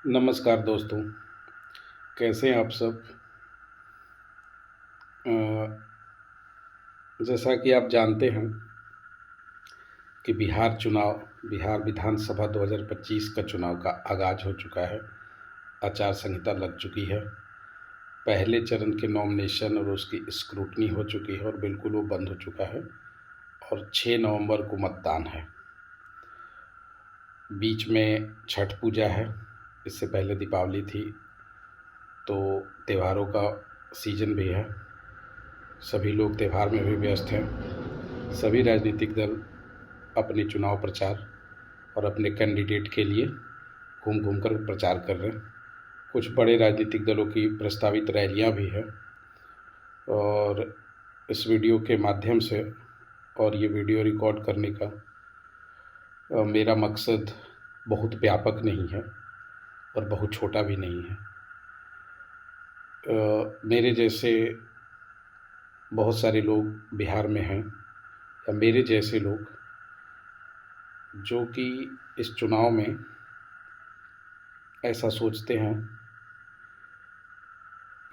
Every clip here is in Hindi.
नमस्कार दोस्तों, कैसे हैं आप सब। अ, जैसा कि आप जानते हैं कि बिहार विधानसभा 2025 का चुनाव का आगाज़ हो चुका है। आचार संहिता लग चुकी है। पहले चरण के नॉमिनेशन और उसकी स्क्रूटनी हो चुकी है और बिल्कुल वो बंद हो चुका है और 6 नवंबर को मतदान है। बीच में छठ पूजा है, इससे पहले दीपावली थी, तो त्योहारों का सीज़न भी है। सभी लोग त्यौहार में भी व्यस्त हैं। सभी राजनीतिक दल अपने चुनाव प्रचार और अपने कैंडिडेट के लिए घूम घूम कर प्रचार कर रहे हैं। कुछ बड़े राजनीतिक दलों की प्रस्तावित रैलियां भी हैं और इस वीडियो के माध्यम से और ये वीडियो रिकॉर्ड करने का मेरा मकसद बहुत व्यापक नहीं है और बहुत छोटा भी नहीं है। मेरे जैसे बहुत सारे लोग बिहार में हैं या मेरे जैसे लोग जो कि इस चुनाव में ऐसा सोचते हैं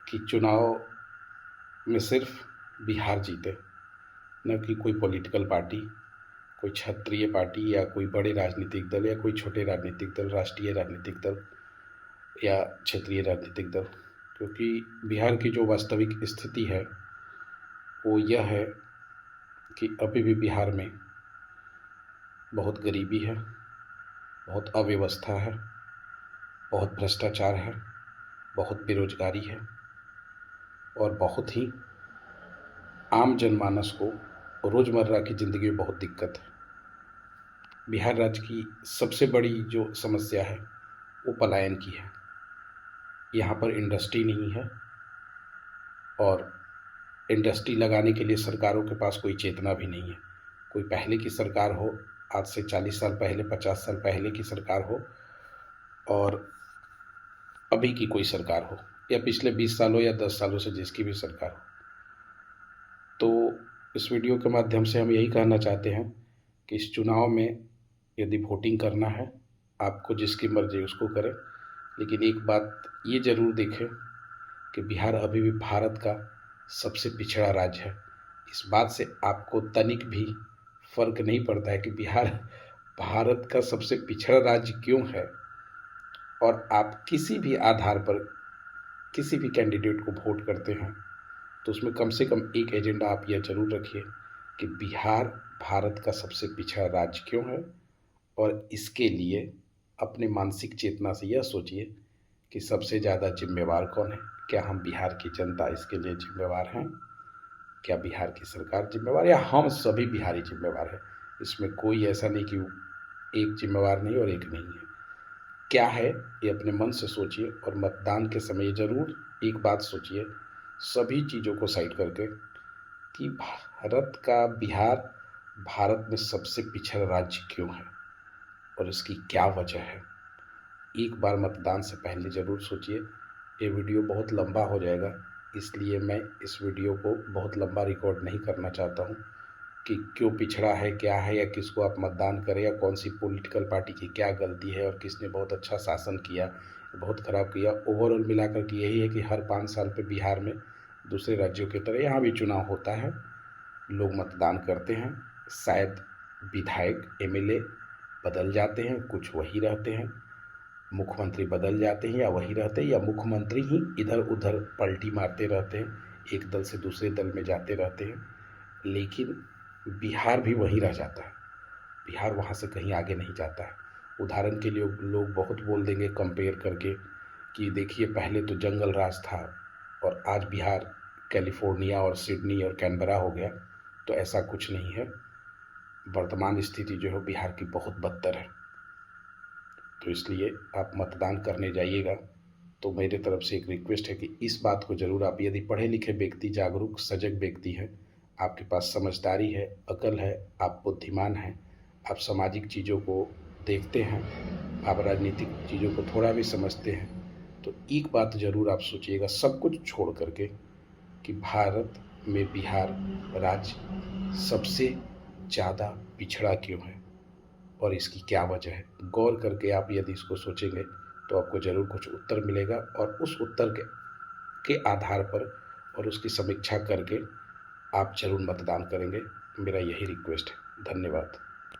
कि चुनाव में सिर्फ बिहार जीते, न कि कोई पॉलिटिकल पार्टी, कोई क्षेत्रीय पार्टी या कोई बड़े राजनीतिक दल या कोई छोटे राजनीतिक दल, राष्ट्रीय राजनीतिक दल या क्षेत्रीय राजनीतिक दल। क्योंकि बिहार की जो वास्तविक स्थिति है वो यह है कि अभी भी बिहार में बहुत गरीबी है, बहुत अव्यवस्था है, बहुत भ्रष्टाचार है, बहुत बेरोजगारी है और बहुत ही आम जनमानस को रोज़मर्रा की ज़िंदगी में बहुत दिक्कत है। बिहार राज्य की सबसे बड़ी जो समस्या है वो पलायन की है। यहाँ पर इंडस्ट्री नहीं है और इंडस्ट्री लगाने के लिए सरकारों के पास कोई चेतना भी नहीं है। कोई पहले की सरकार हो, आज से 40 साल पहले, 50 साल पहले की सरकार हो और अभी की कोई सरकार हो या पिछले 20 सालों या 10 सालों से जिसकी भी सरकार हो, तो इस वीडियो के माध्यम से हम यही कहना चाहते हैं कि इस चुनाव में यदि वोटिंग करना है, आपको जिसकी मर्ज़ी उसको करें, लेकिन एक बात ये ज़रूर देखें कि बिहार अभी भी भारत का सबसे पिछड़ा राज्य है। इस बात से आपको तनिक भी फ़र्क नहीं पड़ता है कि बिहार भारत का सबसे पिछड़ा राज्य क्यों है, और आप किसी भी आधार पर किसी भी कैंडिडेट को वोट करते हैं तो उसमें कम से कम एक एजेंडा आप यह ज़रूर रखिए कि बिहार भारत का सबसे पिछड़ा राज्य क्यों है, और इसके लिए अपने मानसिक चेतना से यह सोचिए कि सबसे ज़्यादा जिम्मेवार कौन है। क्या हम बिहार की जनता इसके लिए जिम्मेवार हैं? क्या बिहार की सरकार जिम्मेवार है या हम सभी बिहारी जिम्मेवार हैं? इसमें कोई ऐसा नहीं कि एक जिम्मेवार नहीं और एक नहीं है। क्या है ये अपने मन से सोचिए और मतदान के समय ज़रूर एक बात सोचिए, सभी चीज़ों को साइड करके, कि बिहार भारत में सबसे पिछड़ा राज्य क्यों है और इसकी क्या वजह है। एक बार मतदान से पहले ज़रूर सोचिए। ये वीडियो बहुत लंबा हो जाएगा, इसलिए मैं इस वीडियो को बहुत लंबा रिकॉर्ड नहीं करना चाहता हूँ कि क्यों पिछड़ा है, क्या है, या किसको आप मतदान करें, या कौन सी पॉलिटिकल पार्टी की क्या गलती है और किसने बहुत अच्छा शासन किया, बहुत ख़राब किया। ओवरऑल मिलाकर के यही है कि हर 5 साल पे बिहार में दूसरे राज्यों की तरह यहाँ भी चुनाव होता है, लोग मतदान करते हैं। शायद विधायक एमएलए बदल जाते हैं, कुछ वही रहते हैं, मुख्यमंत्री बदल जाते हैं या वही रहते हैं, या मुख्यमंत्री ही इधर उधर पलटी मारते रहते हैं, एक दल से दूसरे दल में जाते रहते हैं, लेकिन बिहार भी वहीं रह जाता है। बिहार वहाँ से कहीं आगे नहीं जाता है। उदाहरण के लिए लोग बहुत बोल देंगे कंपेयर करके कि देखिए पहले तो जंगल राज था और आज बिहार कैलिफोर्निया और सिडनी और कैनबरा हो गया, तो ऐसा कुछ नहीं है। वर्तमान स्थिति जो है बिहार की बहुत बदतर है। तो इसलिए आप मतदान करने जाइएगा तो मेरे तरफ से एक रिक्वेस्ट है कि इस बात को ज़रूर आप, यदि पढ़े लिखे व्यक्ति, जागरूक सजग व्यक्ति हैं, आपके पास समझदारी है, अकल है, आप बुद्धिमान हैं, आप सामाजिक चीज़ों को देखते हैं, आप राजनीतिक चीज़ों को थोड़ा भी समझते हैं, तो एक बात ज़रूर आप सोचिएगा सब कुछ छोड़ करके कि भारत में बिहार राज्य सबसे ज़्यादा पिछड़ा क्यों है और इसकी क्या वजह है। गौर करके आप यदि इसको सोचेंगे तो आपको ज़रूर कुछ उत्तर मिलेगा और उस उत्तर के आधार पर और उसकी समीक्षा करके आप ज़रूर मतदान करेंगे। मेरा यही रिक्वेस्ट है। धन्यवाद।